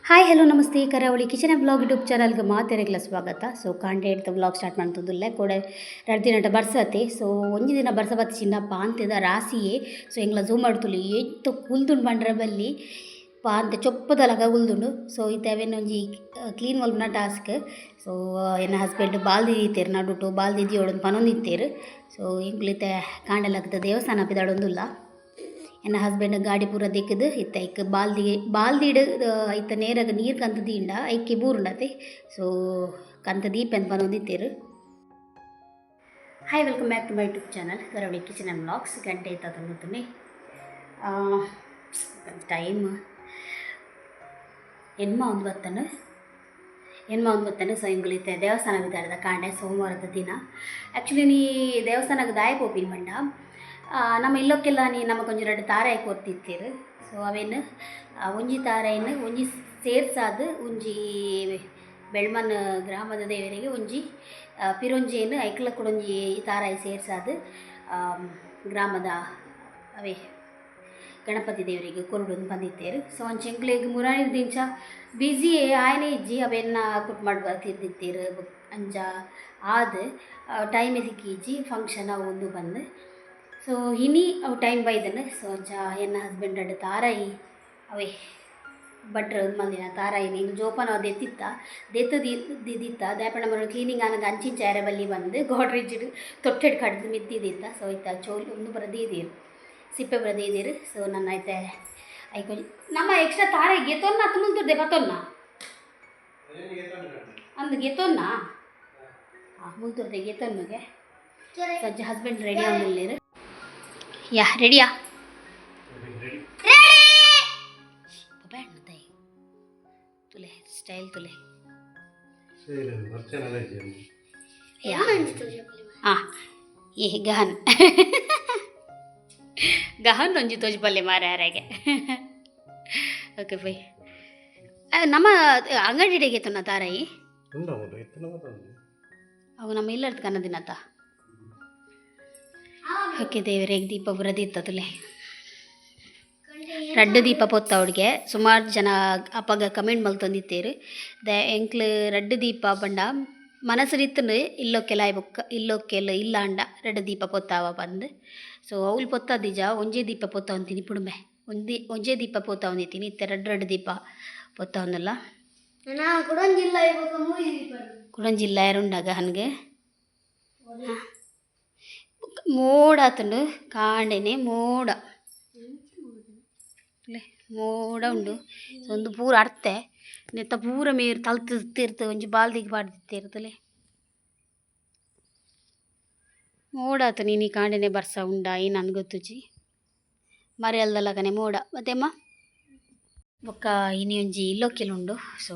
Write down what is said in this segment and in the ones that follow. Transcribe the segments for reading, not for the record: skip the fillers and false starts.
Hi hello ನಮಸ್ತೆ ಕರಾವಳಿ kitchen blog YouTube ಚಾನಲ್ಗೆ ಮಾತೆರೆಗ್ಲ ಸ್ವಾಗತ. ಸೊ ಕಾಂಡೆ ಹಿಡ್ದು ಬ್ಲಾಗ್ ಸ್ಟಾರ್ಟ್ ಮಾಡ್ತದಿಲ್ಲ ಕೂಡ 2 ದಿನ ಬರ್ಸತ್ತೆ. ಸೊ ಒಂಜಿ ದಿನ ಬರ್ಸ ಬತ್ತು ಚಿನ್ನಪ್ಪ ಅಂತಿದ ರಾಸಿಯೇ. ಸೊ ಎಂಗ್ಲ ಝೂಮ್ ಮಾಡ್ತುಲಿ ಎಂತ ಕುಲ್ದುಂಡು ಬಂಡ್ರೆ ಬಲ್ಲಿ ಪಾ ಅಂತ ಚೊಪ್ಪದಲಗ ಉಲ್ದುಂಡು. ಸೊ ಇತ್ತವೇನು ಒಂಜಿ ಕ್ಲೀನ್ ಮಲ್ಪನ ಟಾಸ್ಕ್. ಸೊ ಎನ್ನ ಹಸ್ಬೆಂಡ್ ಬಾಲ್ದಿ ದೀತೇರು ನಡುಟು ಬಾಲ್ದಿ ದಿಯೋಡು ಪನೊಂದಿತ್ತೇರು. ಸೊ ಎಂಕ್ಲಿತ್ತೆ ಕಾಂಡಲಗ್ದ ದೇವಸ್ಥಾನ ಪಿದಾಡೊಂದುಲ್ಲ. ಎನ್ನ ಹಸ್ಬೆಂಡ್ ಗಾಡಿ ಪೂರ ದಿಕ್ಕದು ಇತ್ತ ಐಕ್ ಬಾಲ್ದಿಡ್ ಐತ ನೇರಾಗ ನೀರು ಕಂತ ದೀಂಡ ಐಕ್ಕೆ ಬೂರುಂಡತೆ. ಸೊ ಕಂತ ದೀಪೆಂದು ಪನೊಂದಿತ್ತೇರು. Hi welcome back to my YouTube channel Karavali kitchen and blogs. ಗಂಟೆ ಐತ ತಂಗುತ್ತನೆ ಟೈಮ್ ಎನ್ಮ ಒಂದು ಬತ್ತನು. ಸೊ ಇಂಗುಲಿತ್ತೆ ದೇವಸ್ಥಾನ ಬಿದ್ದಾಡ್ದ ಕಾಂಡೆ ಸೋಮವಾರದ ದಿನ. ಆ್ಯಕ್ಚುಲಿ ನೀ ದೇವಸ್ಥಾನಕ್ಕೆ ದಾಯಕ್ಕೆ ಹೋಗ್ತೀನಿ ಬಂಡ ನಮ್ಮ ಇಲ್ಲೋಕ್ಕೆಲ್ಲ ನಮಗೊಂಜಿ 2 ತಾರೆ ಆಯ್ಕೆ ಕೊಡ್ತಿತ್ತೀರು. ಸೊ ಅವೇನು ಒಂಜಿ ತಾರೆಯನ್ನು ಒಂಜಿ ಸೇರ್ಸಾದು ಒಂಜಿ ಬೆಳ್ಮನ್ ಗ್ರಾಮದ ದೇವರಿಗೆ ಒಂಜಿ ಪಿರೊಂಜಿಯನ್ನು ಐಕ್ಲ ಕೊಡೊಂಜಿ ತಾರಾಯಿ ಸೇರ್ಸಾದು ಗ್ರಾಮದ ಅವೇ ಗಣಪತಿ ದೇವರಿಗೆ ಕೊರಡೊಂದು ಬಂದಿತ್ತೇರು. ಸೊ ಅಂಚೆಂಕ್ಲೆಗ್ ಮುರಾಣಿದ ದಿಂಚ ಬ್ಯುಸಿ ಆಯನೇ ಇಜ್ಜಿ ಅವೆನ್ನ ಕುಟ್ ಮಾಡುವ ತಿರ್ದಿತ್ತೇರು ಅಂಚ ಆದ ಟೈಮ್ ಸಿಕ್ಕಿಜ್ಜಿ ಫಂಕ್ಷನ್ ಅವು ಒಂದು ಬಂದು. ಸೊ ಇನಿ ಅವು ಟೈಮ್ ಬೈದನು. ಸೊ ಅಂಚ ಎನ್ನ ಹಸ್ಬೆಂಡ್ ಅಡ್ಡ ತಾರಾಯಿ ಅವೇ ಬಟ್ರ್ ಮಂದಿನ ತಾರಾಯಿ ನೀನು ಜೋಪಾನ ದೆತ್ತದಿತ್ತ ದಾಯಪಂಡ ಮರ ಕ್ಲೀನಿಂಗ್ ಆನಂಗೆ ಅಂಚಿನ ಚಾರೆ ಬಲ್ಲಿ ಬಂದು ಗೋಡ್ರೇಜ್ ತೊಟ್ಟೆಡ್ ಕಡ್ದು ಮಿದ್ದಿದ್ದಿತ್ತ. ಸೊ ಇತ್ತ ಚೋಲಿ ಒಂದು ಬರದೀದಿರು ಸಿಪ್ಪೆ ಬರದೀದಿರು. ಸೊ ನನ್ನ ಐತೆ ಐಕೊಂಜಿ ನಮ್ಮ ಎಕ್ಸ್ಟ್ರಾ ತಾರಾಯಿ ಗೆತೊನ್ನ ಹತ್ತು ಮುಂತುರ್ದೆ ಬತ್ತೊನ್ನ ಅಂದು ಗೆತೊನ್ನ ಮುಂತುರ್ದೆ ಗೆತೊನ್ನುಗೆ. ಸಜ್ಜ ಹಸ್ಬೆಂಡ್ ರೆಡಿ ಆಗಿಲ್ಲೇರು. ಯಾ ರೆಡಿಯಾ ತುಲೆ ಸ್ಟೈಲ್ ತುಲೆ ಹಾಂ ಏ ಗಹನ್ ಒಂಜಿ ತೋಜಿ ಪಲ್ಲೆ ಮಾರ ಯಾರಾಗೆ. ಓಕೆ ಬೈ ನಮ್ಮ ಅಂಗಡಿಗೆ ತುನ್ನ ತಾರಾಯಿ ಅವು ನಮ್ಮ ಇಲ್ಲದ ಕನ್ನದಿನತ್ತ. ಓಕೆ ದೇವರಿಗೆ ದೀಪ ಬುರದಿತ್ತ ತುಲೆ 2 ದೀಪ ಪೊತ್ತ ಅವ್ರಿಗೆ ಸುಮಾರು ಜನ ಅಪ್ಪಗ ಕಮೆಂಟ್ ಮಲ್ತೊಂದಿತ್ತೇರು ಎಂಕ್ಲು 2 ದೀಪ ಬಂಡ ಮನಸ್ಸರಿತ್ತಂಡು ಇಲ್ಲೊಕ್ಕೆಲ್ಲ ಇಲ್ಲೊಕ್ಕೆಲ್ಲ ಇಲ್ಲ ಅಂಡ 2 ದೀಪ ಪೊತ್ತಾವ ಬಂದು. ಸೊ ಅವ್ಲು ಪೊತ್ತದಿಜ ಒಂಜೇ ದೀಪ ಪೊತ್ತ ಅಂತೀನಿ ಪುಡುಮೆ ಒಂಜೇ ದೀಪ ಪೊತ್ತ ಒಂದಿತ್ತೀನಿ ಇತ್ತೆ 2 ದೀಪ ಪೊತ್ತ ಒಂದಲ್ಲ ಕುಡಂಜಿಲ್ಲ ಯಾರುಂಡಾಗ ಹನ್ಗೆ ಮೋಡ ಆತುಂಡು ಕಾಂಡೆನೆ ಮೋಡ ಉಂಡು. ಒಂದು ಪೂರ ಅರ್ತೆ ನೆತ್ತ ಪೂರ ಮೇರು ತಲ್ತಿರ್ತು ಒಂಜಿ ಬಾಲ್ದಿಗೆ ಪಾಡ್ದಿತ್ತಿರ್ತಲೆ ಮೋಡ ಆತು ನೀನು ಕಾಂಡೆನೆ ಬರ್ಸ ಉಂಡ ಏನು ನನ್ಗೆ ಗೊತ್ತುಜಿ ಮರಿ ಅಲ್ದಲ್ಲಕನೆ ಮೋಡ ಮತ್ತೆಮ್ಮ ಬೊಕ್ಕ ಇನಿ ಒಂಜಿ ಇಲ್ಲೊಕ್ಕೆಲುಂಡು. ಸೊ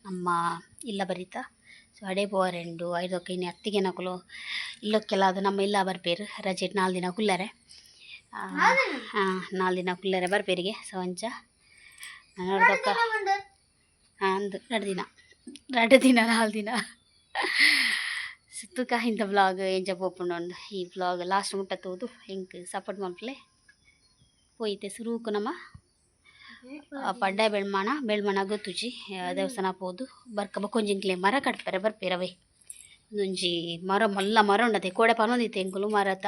ನಮ್ಮ ಇಲ್ಲ ಬರಿತ ಸೊ ಅಡೆ ಪೋರೆಂಡು ಐದೊಕ್ಕ ಇನ್ನು ಅತ್ತಿಗೆ ನಕಲು ಇಲ್ಲೊಕ್ಕೆಲ್ಲ ಅದು ನಮ್ಮ ಇಲ್ಲ ಬರ್ಪೇರು ರಜೆಟ್ 4 ದಿನ ಕುಲ್ಲರೆ 4 ದಿನ ಕುಲ್ಲರೆ ಬರ್ಪೇರಿಗೆ. ಸೊ ಅಂಚ ನೋಡ್ದಕ್ಕ ಅಂದು 2 ದಿನ 4 ದಿನ ಸುತ್ತುಕ ಇಂಥ ಬ್ಲಾಗ್ ಎಂಚ ಪೋಪುಂಡು. ಈ ಬ್ಲಾಗ್ ಲಾಸ್ಟ್ ಮುಟ್ಟ ತೋದು ಹೆಂಗೆ ಸಪೋರ್ಟ್ ಮಲ್ಪಲೆ ಪೋಯ್ತೆ ಸುರುಕು ನಮ್ಮ ಪಡ್ಡ ಬೆಳ್ಮಣ ಗೊತ್ತುಜಿ ದೇವಸ್ಥಾನ ಪೋದು ಬರ್ಕ ಬೊಕ್ಕೊಂಜಿಂಕ್ಲೆ ಮರ ಕಟ್ತಾರೆ ಬರ್ಪೇರವೇ ಒಂಜಿ ಮರ ಮಲ್ಲ ಮರ ಉಂಡತೆ ಕೋಡೆ ಪನೊಂದಿತ್ತೆ ಎಂಕುಲು ಮರತ.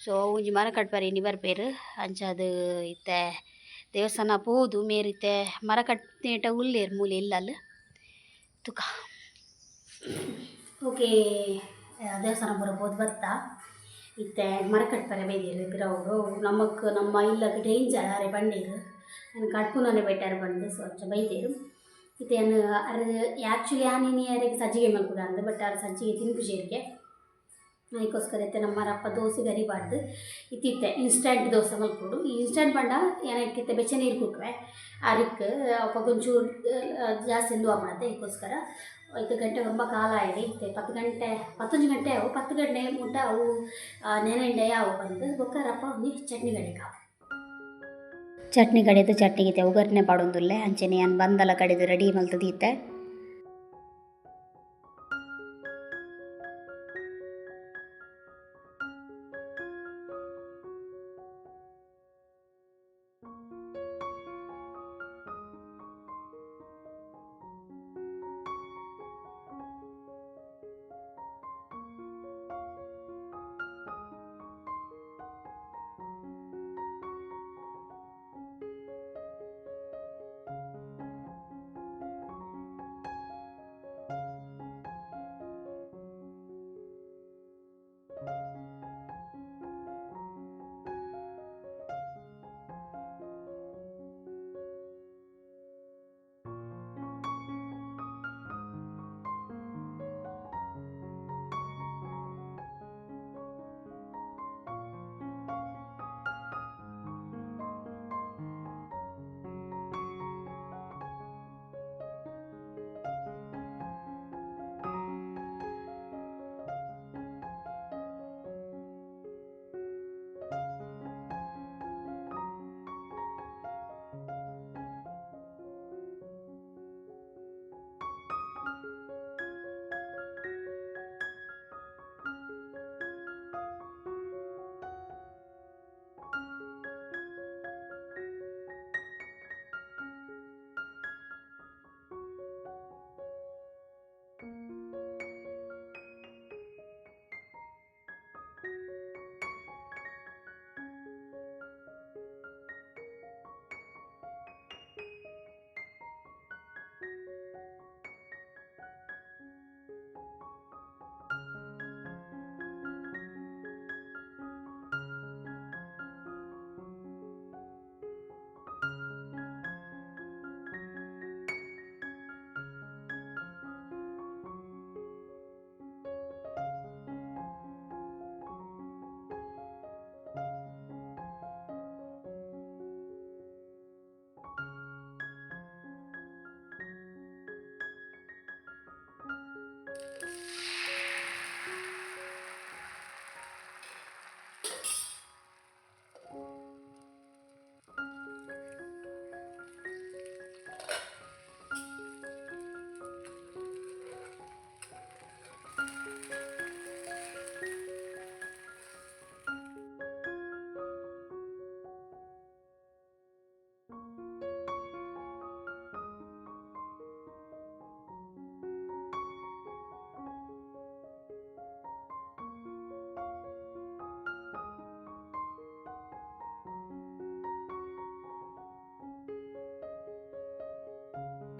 ಸೊ ಒಂಜಿ ಮರ ಕಟ್ಪಾರೆ ಇನಿ ಬರ್ಪೇರು ಅಂಚ ಅದು ಇತ್ತೆ ದೇವಸ್ಥಾನ ಪೋದು ಮೇರಿತ್ತೆ ಮರ ಕಟ್ಟೇಟ ಉಳ್ಳೇರು ಮೂಲೆ ಇಲ್ಲಲ್ಲ ತುಕ. ಓಕೆ ದೇವಸ್ಥಾನ ಪೂರ ಪೋದು ಬರ್ತಾ ಇತ್ತೆ ಮರ ಕಟ್ಪಾರೆ ಬೈದೇರು ಬಿರವರು ನಮ್ಮ ಇಲ್ಲಕ್ಕೆ ಡೇಂಜರ್ ಅರೆ ಬಂಡೇರು ನಾನು ಕಟ್ಪುನೇ ಬೆಟ್ಟಾರೆ ಬಂದು. ಸೊ ಅಂಚ ಬೈದೇರು ಇತ್ತೆ ಆ್ಯಕ್ಚುಲಿ ಆನಿನಿ ಯಾರಿಗೆ ಸಜ್ಜಿಗೆ ಮಲ್ಪುದ ಅಂದು ಬಟ್ ಅವ್ರು ಸಜ್ಜಿಗೆ ತಿನ್ಪುಜೇರಿಗೆ ಅದಕ್ಕೋಸ್ಕರ ಇತ್ತೆ ನಮ್ಮ ರಪ್ಪ ದೋಸೆ ಗರಿಬಾರ್ದು ಇತ್ತಿತ್ತೆ ಇನ್ಸ್ಟಂಟ್ ದೋಸೆ ಮಲ್ಪುಡು. ಈ ಇನ್ಸ್ಟಂಟ್ ಬಂಡ ಏನಕ್ಕಿತ್ತೆ ಬೆಚ್ಚ ನೀರು ಕುಟ್ವೆ ಅದಕ್ಕೆ ಒಂಚೂರು ಜಾಸ್ತಿ ಎಂದು ಮಾಡ್ದೆ. ಅದಕ್ಕೋಸ್ಕರ 5 ಗಂಟೆ ತುಂಬ ಕಾಲ ಆಯಿಡಿ ಇತ್ತೆ 11 ಗಂಟೆ ಅವು 10 ಗಂಟೆ ಮುಟ್ಟ ಅವು ನೆನೆಂಡೆ ಅವು ಬಂದು ಬೊಕ್ಕ ರಪ್ಪ ಒಂದು ಚಟ್ನಿ ಕಡೆದು ಚಟ್ನಿಗೆ ಒಗ್ಗರಣೆ ಪಾಡೊಂದುಲ್ಲೆ ಅಂಚನೆ ನಾನು ಬಂದಲ್ಲ ಕಡೆದು ರೆಡಿ ಮಲ್ತದೀತೆ.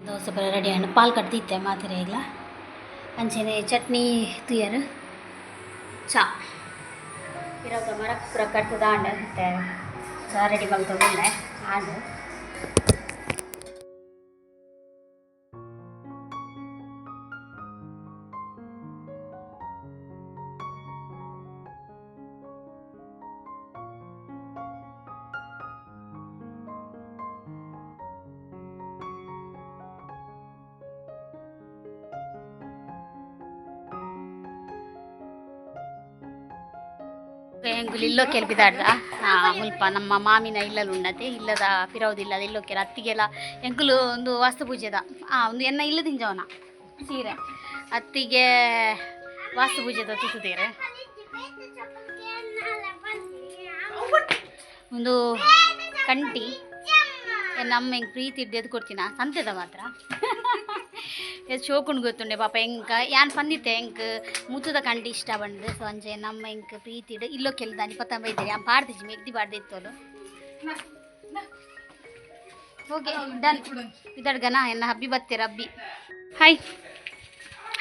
ದೋಸೆ ಬರ ರೆಡಿ ಹಣ್ಣು ಪಾಲು ಕಟ್ತಿತ್ತೆ ಮಾತಿರ ಇಲ್ಲ ಅಂಚೆನೆ ಚಟ್ನಿ ತುಯ್ಯರು ಚಾ ಇರೋದ ಮರಕ್ಕೆ ಪೂರ ಕಟ್ತದ ಅಂಡ ಮತ್ತೆ ಚಾ ರೆಡಿ ಮಾಡ್ತೊಳ್ಳೆ ಆಂಡು ಎಂಕುಲು ಇಲ್ಲೋಕೆ ಬಿದ್ದಾಡ್ದ ಮುಲ್ಪ ನಮ್ಮ ಮಾಮಿನ ಇಲ್ಲಲು ಉಣ್ಣತೆ ಇಲ್ಲದ ಪಿರವುದಿಲ್ಲದ ಇಲ್ಲೋಕೆ ಅತ್ತಿಗೆಲ್ಲ ಎಂಕುಲು ಒಂದು ವಾಸ್ತು ಪೂಜೆದ ಒಂದು ಎನ್ನ ಇಲ್ಲ ತಿಂಜವನ ಸೀರೆ ಅತ್ತಿಗೆ ವಾಸ್ತು ಪೂಜೆದ ತುತ್ತುತ್ತೀರೆ ಒಂದು ಕಂಟಿ ನಮ್ಮ ಹೆಂಗೆ ಪ್ರೀತಿ ಹಿಡ್ದು ಕೊಡ್ತೀನ ಸಂತೆದ ಮಾತ್ರ ಎಷ್ಟು ಶೋಕುಂಡು ಗೊತ್ತುಂಡೆ ಪಾಪ ಹೆಂಗ ಯಾನ್ ಪಂದಿತ್ತೆ ಹೆಂಗೆ ಮುತ್ತದ ಕಂಡು ಇಷ್ಟ ಬಂದು ಸೊ ಅಂಚೆ ನಮ್ಮ ಹೆಂಗೆ ಪ್ರೀತಿ ಇಲ್ಲೋ ಕೆಲ್ದಾನಿ ಪತ್ತ ಬೈದ್ರಿ ಆ ಪಾಡ್ದಿಜ್ಜಿ ಮೆಗ್ದಿ ಪಾಡ್ದಿತ್ತೋಲು ಓಕೆ ಡನ್ ಇದಡ್ಗನ ಎನ್ನ ಹಬ್ಬಿ ಬತ್ತೀರ ಹಬ್ಬಿ ಹಾಯ್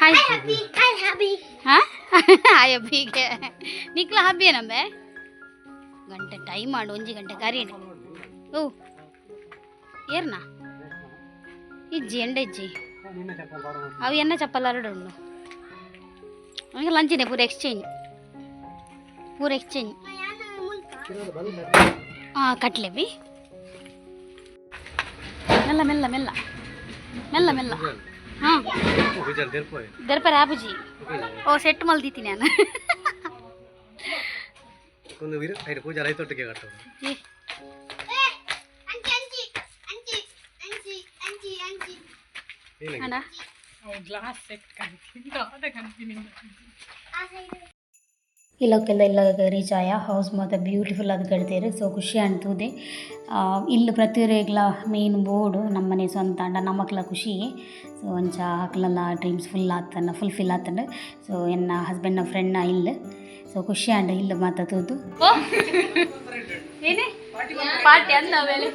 ಹಾಯ್ ಹಾಂ ಹಾಯ್ ಹಬ್ಬಿಗೆ ನಿಕ್ಲ ಹಬ್ಬಿ ನಮ್ಮೆ ಗಂಟೆ ಟೈಮ್ ಮಾಡು 1 ಗಂಟೆ ಕರೀಣ ಓ ಏರ್ನಾ ಇಜ್ಜಿ ಎಂಡೆಜ್ಜಿ ಅವು ಎನ್ನ ಚಪ್ಪಲ್ ಎರಡು ಉಂಡು ನನಗೆ ಲಂಚಿನೇ ಪೂರ ಎಕ್ಸ್ಚೇಂಜ್ ಕಟ್ಲೆ ಬಿ ಮೆಲ್ಲ ಮೆಲ್ಲ ಮೆಲ್ಲ ಮೆಲ್ಲ ಮೆಲ್ಲ ಹಾಂ ದರ್ಪರ ಆಬುಜಿ ಓ ಸೆಟ್ ಮಲ್ದಿತ್ತೀನಿ ನಾನು ಇಲ್ಲಕ್ಕೆಲ್ಲ ಇಲ್ಲ ರೀಚ್ ಆಯ ಹೌಸ್ ಮಾತ್ರ ಬ್ಯೂಟಿಫುಲ್ ಅದು ಕಟ್ತೀರಿ ಸೊ ಖುಷಿ ಅನ್ತದೆ ಇಲ್ಲಿ ಪ್ರತಿಯೊರೆಗ್ಲ ಮೇನ್ ಬೋರ್ಡು ನಮ್ಮನೆ ಸ್ವಂತ ಅಂಡ ನಮ್ಮಕ್ಲ ಖುಷಿ ಸೊ ಒಂಚ ಹಕ್ಲೆಲ್ಲ ಡ್ರೀಮ್ಸ್ ಫುಲ್ಫಿಲ್ ಆತಂಡು ಸೊ ಎನ್ನ ಹಸ್ಬೆಂಡ್ನ ಫ್ರೆಂಡ್ನ ಇಲ್ಲ ಸೊ ಖುಷಿ ಅಂಡ ಇಲ್ಲ ಮಾತಾಡೋದು ಏನೇ ಪಾರ್ಟಿ ಅಂದ ಆಮೇಲೆ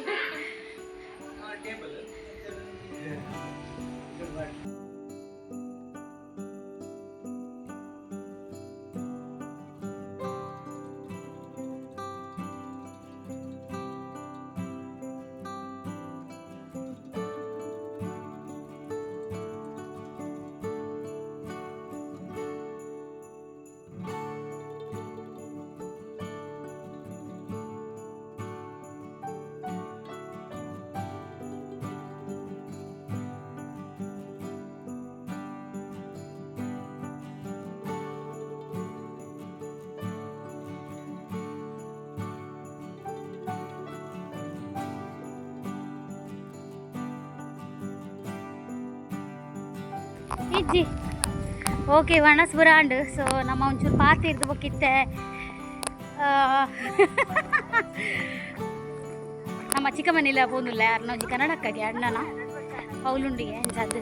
ಇಜ್ಜಿ ಓಕೆ ವಣಸ್ಪುರ ಅಂಡು ಸೊ ನಮ್ಮ ಒಂಚೂರು ಪಾತಿ ಇರ್ದು ಬೇಕಿತ್ತೆ ನಮ್ಮ ಚಿಕ್ಕ ಮನೆಯಲ್ಲ ಪೋನುಲ್ಲ ಯಾರನ್ನೊಂಜಿ ಕನ್ನಡಕ್ಕಾಗಿ ಅಣ್ಣನ ಪೌಲುಂಡಿಗೆ ಎಂಜಾದು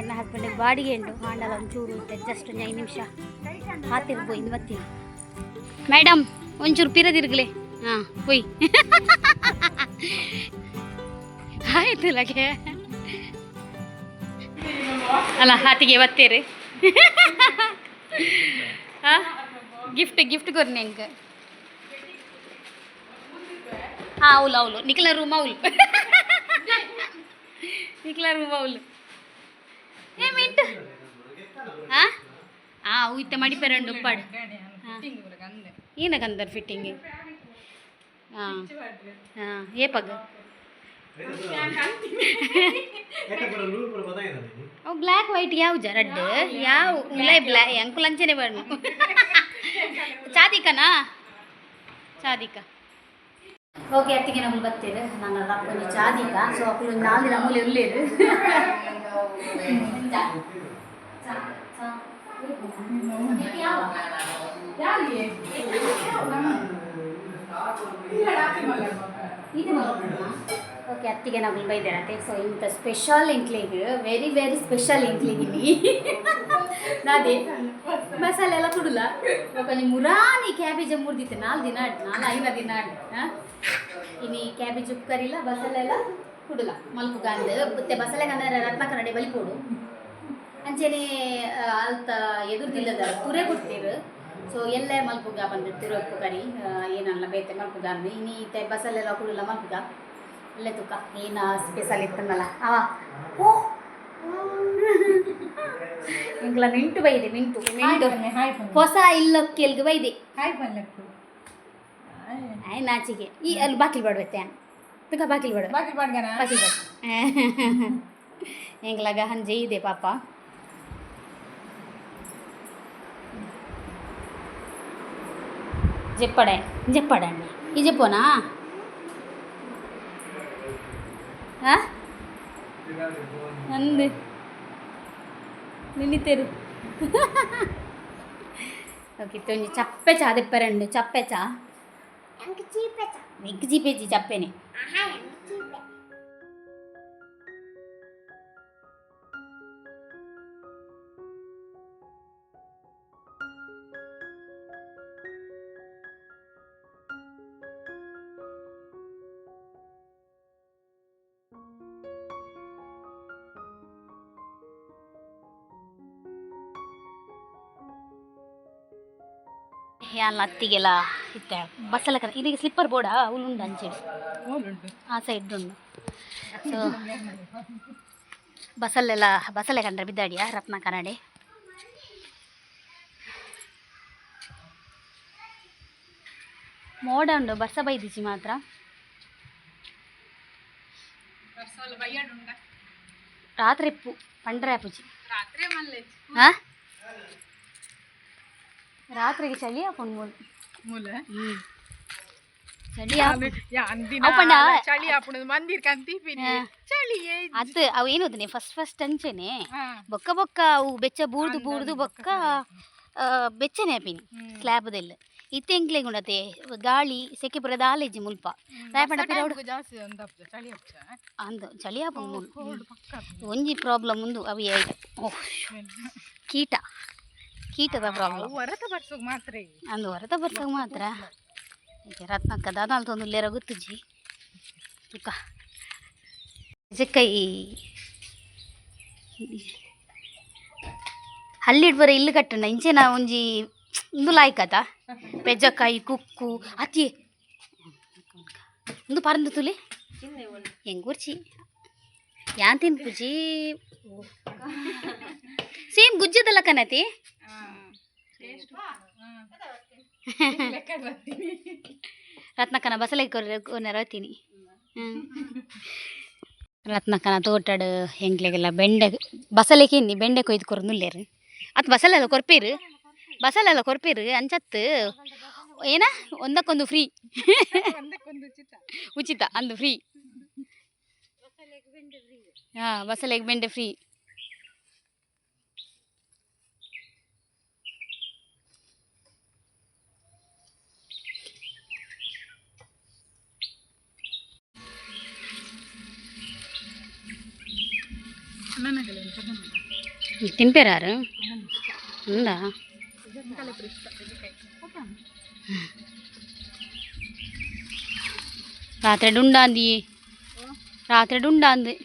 ಎನ್ನ ಹಸ್ಬೆಂಡಿಗೆ ಬಾಡಿಗೆ ಉಂಡು ಮಾಡಲ್ಲ ಒಂಚೂರು ಜಸ್ಟ್ ಒಂದು 5 ನಿಮಿಷ ಪಾತಿರ್ಬೋ ಇನ್ನು ಬರ್ತೀನಿ ಮೇಡಮ್ ಒಂಚೂರು ಪಿರದಿರ್ಗಲೆ ಹಾಂ ಹೊಯ್ ಆಯ್ತು ಲಗೆ ಅಲ್ಲ ಹಾತಿಗೆ ಬತ್ತೇರಿ ಹಾಂ ಗಿಫ್ಟ್ ಕೊರ್ನಿ ಹೆಂಗೆ ಹಾಂ అవులు ನಿಖಿಲ ರೂಮ್ అవులు ఏ మింట్ ఉయితే మడిపోరండి ఉప్పాడు ఈయనకందరు ఫిట్టింగ్ ఏ పగ్గ ಬ್ಲ್ಯಾಕ್ ವೈಟ್ ಯಾವ ಜರಡ್ ಯಾವ ಉಲೈ ಬ್ಲ್ಯಾಕ್ ಅಂಕುಲ್ ಅಂಚನೆ ಬಣ್ಣ ಚಾದಿಕನಾ ಚಾದಿಕ ಓಕೆ ಅತ್ತಿಗೆ ನಮ್ಗೆ ಬರ್ತೇವೆ ನಂಗೆ ಅಪ್ಪನ ಚಾದಿಕ ಸೊ ಅಪ್ಪಲು 4 ದಿನ ಮೂಲೆ ಉಳ್ಳೇರು ಓಕೆ ಅತ್ತಿಗೆ ನಾವು ಬೈದಿರತ್ತೆ ಸೊ ಇಂಥ ಸ್ಪೆಷಲ್ ಇಂಕ್ಲಿಗೆ ವೆರಿ ಸ್ಪೆಷಲ್ ಇಂಕ್ಲಿಗಿನಿ ನಾದೇ ಮಸಾಲೆ ಎಲ್ಲ ಕೊಡಲ್ಲ ಕೊಂಚ ಮುರಾನಿ ಕ್ಯಾಬೇಜ್ 3 ದಿನ 4 ದಿನ 5 ದಿನ ಇನ್ನು ಕ್ಯಾಬೇಜ್ ಉಪ್ಪು ಕರಿಲ್ಲ ಬಸಳೆಲ್ಲ ಕುಡಲ ಮಲ್ಪುಗಾಂದು ಮತ್ತೆ ಬಸಳೆ ಕಂದ್ರೆ ರತ್ನ ಕನ್ನಡಿ ಬಲಿಪೋಡು ಅಂಚೆನೆ ಅಲ್ತ ಎದುರ್ದಿಲ್ಲದ ತುರೆ ಕೊಡ್ತೀರು ಸೊ ಎಲ್ಲೇ ಮಲ್ಪುಗ ಬಂದು ತುರೆ ಉಪ್ಪು ಕರಿ ಏನಲ್ಲ ಬೇತೆ ಮಲ್ಪುಗಾಂದು ಇನ್ನು ಈತೆ ಬಸಳೆಲ್ಲ ಕುಡಲ ಮಲ್ಪುಗ ಅಲ್ಲೇ ತುಕ್ಕ ಏನು ಸ್ಪೆಷಲ್ ಇತ್ತನ್ನಲ್ಲ ಅವ ಓ ಇಂಕ್ಲ ಮಿಂಟು ಬೈದೆ ಮಿಂಟು ಹೊಸ ಇಲ್ಲಕ್ಕೆಲ್ಗೆ ಬೈದೆ ಆಯ್ ನಾಚಿಗೆ ಈ ಅಲ್ಲಿ ಬಾಕಿಲ್ ಬಡ್ಬತ್ತೆ ತುಕ ಬಾಕಿಲ್ ಬಡ ಬಾಕಿಲ್ ಬಡ ಎಂಗ್ಲಾಗ ಹಂಜೆ ಇದೆ ಪಾಪ ಜೆಪ್ಪಡೆ ಜೆಪ್ಪಡೆ ಅಣ್ಣ ಈ ಜೆಪ್ಪೋನಾ ಹಾಂ ಅಂದು ನಿನ್ನಿತೇರು ಓಕೆ ತೊಂಜಿ ಚಪ್ಪೆ ಚಾ ದೆಪ್ಪರಂಡು ಚಪ್ಪೆ ಚಾ ನಿಗ್ ಚೀಪೇಜಿ ಚಪ್ಪೆನೆ ಯಾನ್ ಅತ್ತಿಗೆಲ್ಲ ಇತ್ತೆ ಬಸ್ಸಲ್ಲ ಕರ ಇದೀಗ ಸ್ಲಿಪ್ಪರ್ ಬೋರ್ಡಾ ಉಂಡು ಅಂಚೆಡು ಆ ಸೈಡ್ ಉಂಡು ಸೊ ಬಸ್ಸಲ್ಲೇ ಕಂಡ್ರೆ ಬಿದ್ದಾಡಿಯಾ ರತ್ನ ಕನ್ನಡಿ ಮೋಡ ಉಂಡು ಬರ್ಸ ಬೈದಿಸಿ ಮಾತ್ರ ರಾತ್ರಿ ಎಪ್ಪು ಪಂಡ್ರೆ ಆಪುಜಿ ಹಾಂ ರಾತ್ರಿಗೆ ಚಳಿ ಹಾಕೊಂಡು ಮೂಲ ಚಳಿ ಅದು ಅವು ಏನೋದನೆ ಫಸ್ಟ್ ಅಂಚೆನೆ ಬೊಕ್ಕ ಬೊಕ್ಕ ಅವು ಬೆಚ್ಚ ಬೂರ್ದು ಬೊಕ್ಕ ಬೆಚ್ಚನೆ ಆಪಿನಿ ಸ್ಲ್ಯಾಬ್ದೆಲ್ಲ ಇತ್ತೆಂಕ್ಲೆ ಗುಣತೆ ಗಾಳಿ ಸೆಕೆ ಬರದ ಆಲೇಜಿ ಮುಲ್ಪ ಅಂದು ಚಳಿ ಹಾಪು ಒಂಜಿ ಪ್ರಾಬ್ಲಮ್ ಉಂದು ಅವು ಓಹ್ ಕೀಟದ ಪ್ರಾಬ್ಲಮ್ ಅಂದು ಹೊರತ ಬರ್ಸೋಕೆ ಮಾತ್ರ ರತ್ನಕ್ಕ ದಾದಾಲ್ ತೊಂದುಲ್ಲೇರ ಗೊತ್ತುಜಿ ತುಕ ಜಕ್ಕೈ ಹಲ್ಲಿಡ್ ಬರ ಇಲ್ಲು ಕಟ್ಟಣ ಇಂಚೆನ ಒಂಜಿ ಇಂದು ಲಾಯ್ಕತ ಪೆಜ್ಜಕಾಯಿ ಕುಕ್ಕು ಅತಿ ಒಂದು ಪರಂದು ತುಲಿ ಹೆಂಗೂರ್ಚಿ ಯಾನ್ ತಿನ್ಪುಜಿ ಸೇಮ್ ಗುಜ್ಜದಲ್ಲ ಕನತಿ ರತ್ನಕ್ಕನ ಬಸಳೆ ರತೀನಿ ರತ್ನಕ್ಕನ ತೋಟಡು ಹೆಂಗ್ಲೆಗೆಲ್ಲ ಬೆಂಡೆ ಬಸಳೆಗೆ ಇನ್ನಿ ಬೆಂಡೆ ಕೊಯ್ದು ಕೊರ್ನುಲ್ಲೇರು ಅದು ಬಸಳೆಲ್ಲ ಕೊರ್ಪೇರು ಅಂಚತ್ತು ಏನ ಒಂದಕ್ಕೊಂದು ಫ್ರೀ ಉಚಿತ ಅಂದು ಫ್ರೀ ಹಾಂ ಬಸಳೆಗೆ ಬೆಂಡೆ ಫ್ರೀ తింపారు ఉందా రాత్రి ఉండాంది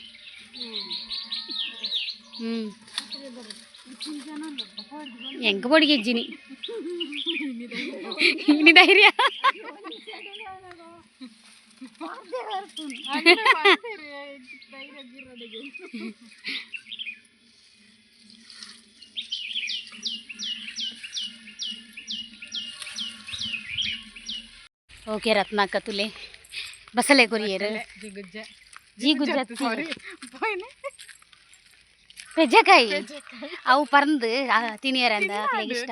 ఎంక పొడిగిజ్జిని ఇని ధైర్య ಓಕೆ ರತ್ನಾಕ ತುಲೆ ಬಸಳೆ ಕೊರಿಯರು ಜಿ ಗುಜ್ಜ ಪೆಜ್ಜಕಾಯಿ ಅವು ಪರಂದು ತಿನಿಯರಂದ ಇಷ್ಟ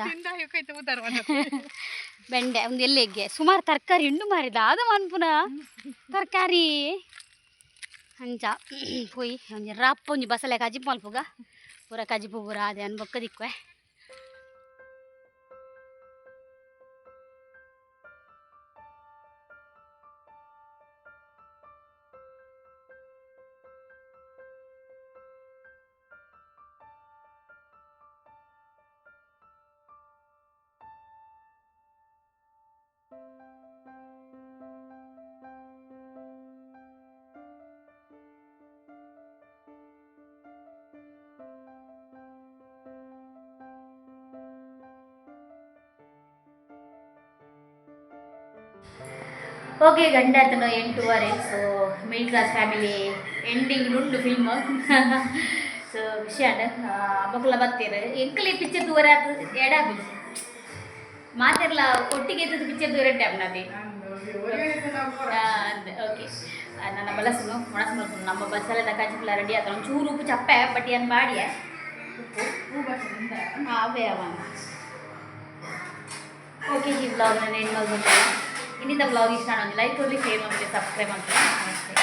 ಬೆಂಡೆ ಒಂದು ಎಲ್ಲಿಗೆ ಸುಮಾರು ತರಕಾರಿ ಉಂಡು ಮಾರಿದ ಆದ ಮನ್ಪುನ ತರಕಾರಿ ಅಂಚ ಪೋಯಿ ಒಂಜಿ ರಾಪ್ ಒಂಜಿ ಬಸಳೆ ಕಜಿ ಮಲ್ಪುಗ ಪೂರ ಕಜಿಪು ಪೂರ ಅದೇ ಅನ್ಬೊಕ್ಕ ದಿಕ್ವೆ ಓಕೆ ಗಂಡ ಆತನು 8:30. So middle class family ending ಉಂಟು ಫಿಲ್ಮ್. ಸೊ ವಿಷಯ ಮಕ್ಕಳ ಬರ್ತೀರು ಎಂಕಲಿ ಪಿಕ್ಚರ್ ದೂರ ಎಡಾಬು ಮಾತೆಲ್ಲ ಒಟ್ಟಿಗೆ ಎತ್ತದ ಪಿಕ್ಚರ್ ದೂರ ಟ್ಯಾಬ್ ನದಿ ಓಕೆ ನನ್ನ ಬಲಸನು ಮೊಣಸು ಮಾಡ್ಕೊಂಡು ನಮ್ಮ ಬಸ್ಸಲ್ಲೆಲ್ಲ ಕಾಚಿಲ್ಲ ರೆಡಿ ಆತ ಒಂಚೂರು ಉಪ್ಪು ಚಪ್ಪೆ ಬಟ್ ಏನು ಬಾಡಿಯ ಉಪ್ಪು ಅವೇ ಅವ ಓಕೆ ಈ ವ್ಲಾಗ್ ನಾನು ಏನು ಮಾಡ್ಬಿಟ್ಟಲ್ಲ ಇನ್ನಿಂದ ವ್ಲಾಗ್ ಇಷ್ಟ ನಾನು ಲೈಕ್ ಕೊಡಲಿ ಶೇರ್ ಮಾಡಿಬಿಟ್ಟು ಸಬ್ಸ್ಕ್ರೈಬ್ ಮಾಡ್ತೀನಿ ನಮಸ್ತೆ.